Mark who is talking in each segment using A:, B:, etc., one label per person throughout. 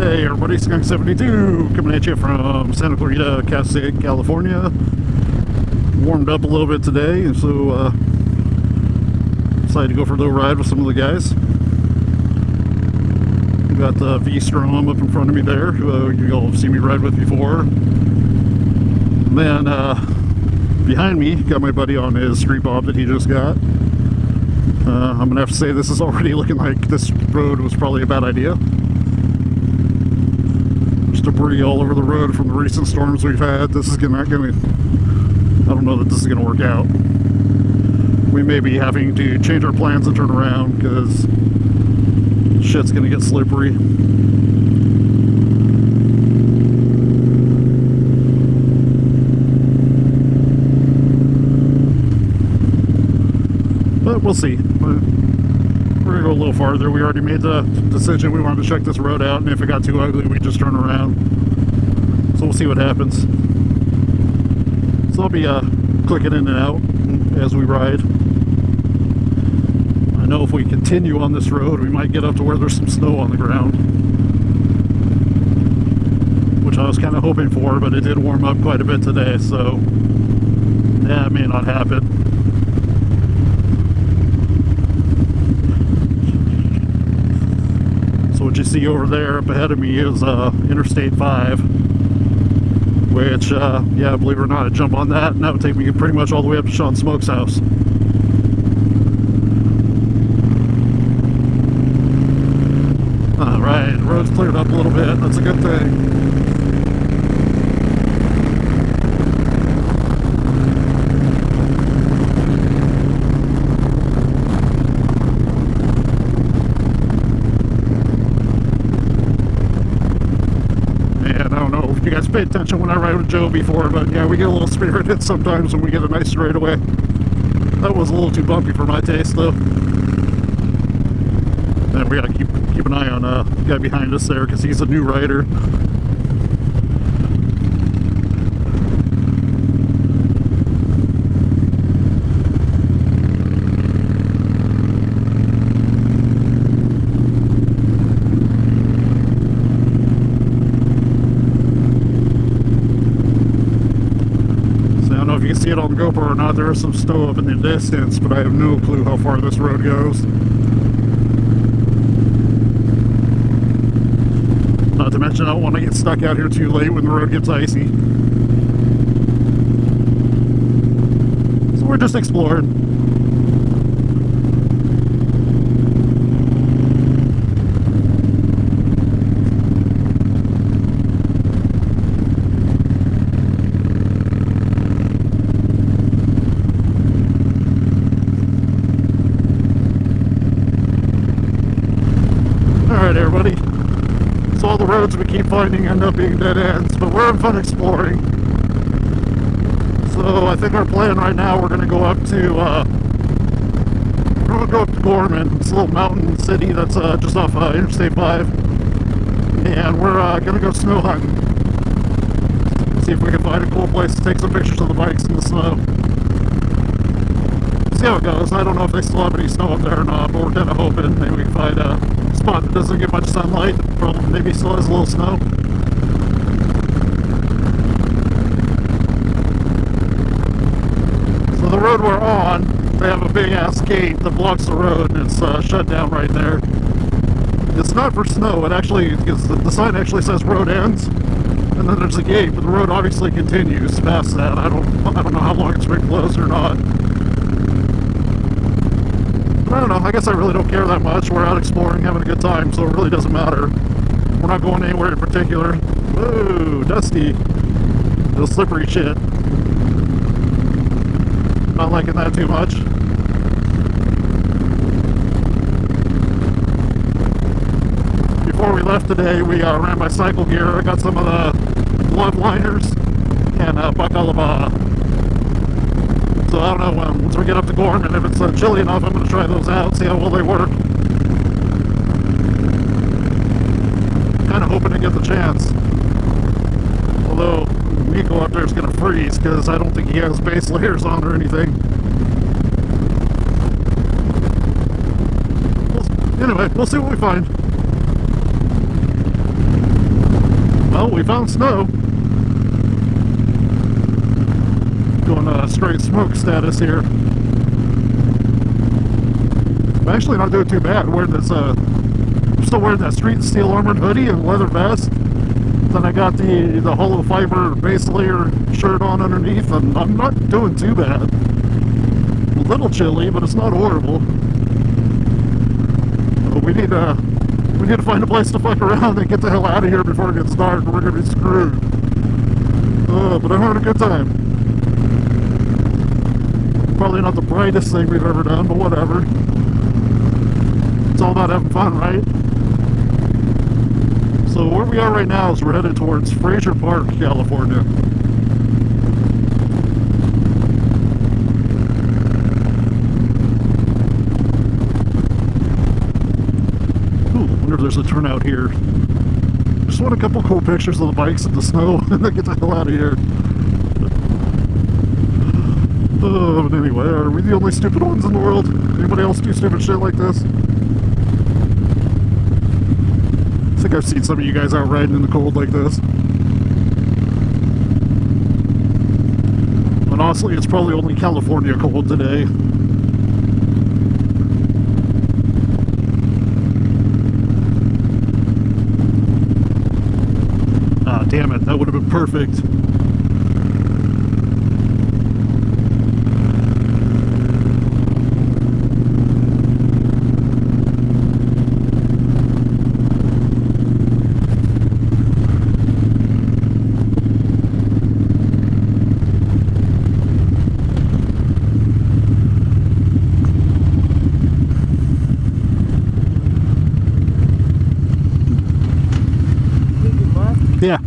A: Hey everybody, Skunk72 coming at you from Santa Clarita, California. Warmed up a little bit today, and so decided to go for a little ride with some of the guys. We got the Strom up in front of me there, who you all have seen me ride with before. And then behind me, got my buddy on his street bob that he just got. I'm gonna have to say this is already looking like this road was probably a bad idea. Debris all over the road from the recent storms we've had. This is not gonna, I don't know that this is gonna work out. We may be having to change our plans and turn around because shit's gonna get slippery. But we'll see. We're gonna go a little farther. We already made the decision. We wanted to check this road out, and if it got too ugly, we just turn around. So we'll see what happens. So I'll be clicking in and out as we ride. I know if we continue on this road, we might get up to where there's some snow on the ground, which I was kind of hoping for, but it did warm up quite a bit today, so yeah, it may not happen. What you see over there up ahead of me is Interstate 5, which, yeah, believe it or not, I'd jump on that and that would take me pretty much all the way up to Sean Smoke's house. Alright, the road's cleared up a little bit. That's a good thing. You guys pay attention when I ride with Joe before, but yeah, we get a little spirited sometimes when we get a nice straightaway. That was a little too bumpy for my taste, though. And we gotta keep an eye on the guy behind us there because he's a new rider. You can see it on the GoPro or not. There is some snow up in the distance, but I have no clue how far this road goes. Not to mention I don't want to get stuck out here too late when the road gets icy. So we're just exploring. Alright everybody, so all the roads we keep finding end up being dead ends, but we're having fun exploring. So I think our plan right now, we're going to go up to Gorman. It's a little mountain city that's just off Interstate 5, and we're going to go snow hunting. See if we can find a cool place to take some pictures of the bikes in the snow. See how it goes. I don't know if they still have any snow up there or not, but we're kind of hoping maybe we can find a spot that doesn't get much sunlight, probably maybe still has a little snow. So the road we're on, they have a big ass gate that blocks the road, and it's shut down right there. It's not for snow. It actually, because the sign actually says road ends, and then there's a gate, but the road obviously continues past that. I don't know how long it's been closed or not. I don't know, I guess I really don't care that much. We're out exploring, having a good time, so it really doesn't matter. We're not going anywhere in particular. Whoa, dusty. Little slippery shit. Not liking that too much. Before we left today, we ran my cycle gear. I got some of the glove liners and baklava. So I don't know, once we get up to Gorman, if it's chilly enough, I'm going to try those out, see how well they work. Kind of hoping to get the chance. Although, Nico up there is going to freeze, because I don't think he has base layers on or anything. Anyway, we'll see what we find. Well, we found snow. Doing straight smoke status here. I'm actually not doing too bad. I'm wearing this, I'm still wearing that street steel armored hoodie and leather vest. Then I got the hollow fiber base layer shirt on underneath, and I'm not doing too bad. A little chilly, but it's not horrible. But we need to find a place to fuck around and get the hell out of here before it gets dark, or we're gonna be screwed. But I'm having a good time. Probably not the brightest thing we've ever done, but whatever. It's all about having fun, right? So where we are right now is we're headed towards Frazier Park, California. Ooh, I wonder if there's a turnout here. Just want a couple cool pictures of the bikes in the snow and then get the hell out of here. But anyway, are we the only stupid ones in the world? Anybody else do stupid shit like this? I think I've seen some of you guys out riding in the cold like this. And honestly, it's probably only California cold today. Ah, damn it, that would have been perfect. Yeah.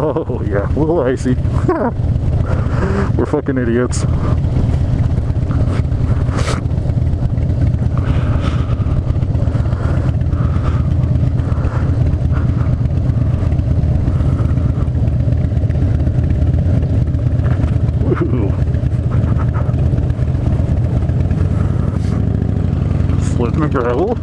A: Oh yeah, a little icy. We're fucking idiots. Woohoo. Slip in the gravel.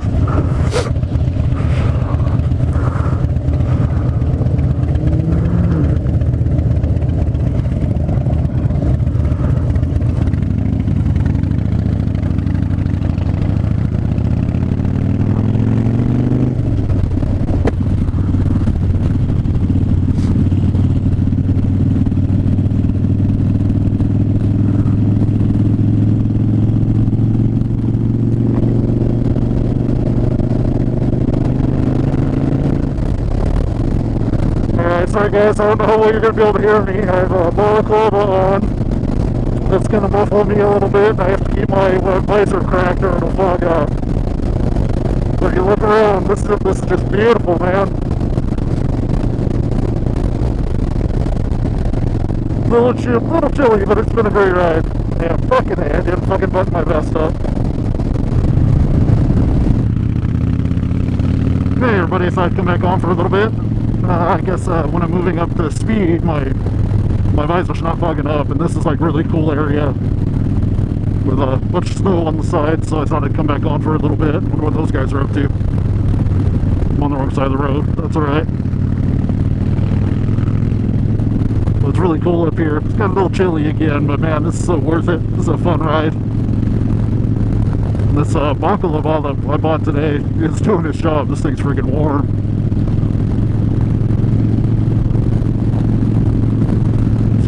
A: Sorry guys, I don't know how well you're going to be able to hear me. I have a balaclava on. That's going to muffle me a little bit. I have to keep my visor cracked or it'll fog up. But if you look around, this is just beautiful, man. Little chilly, but it's been a great ride. Yeah, fucking I didn't fucking button my vest up. Hey everybody, I thought I'd come back on for a little bit. I guess when I'm moving up to speed, my visor's not fogging up, and this is like really cool area with a bunch of snow on the side, so I thought I'd come back on for a little bit. Wonder what those guys are up to. I'm on the wrong side of the road. That's alright. Well, it's really cool up here. It's got a little chilly again, but man, this is so worth it. This is a fun ride. This baklava that I bought today is doing its job. This thing's freaking warm.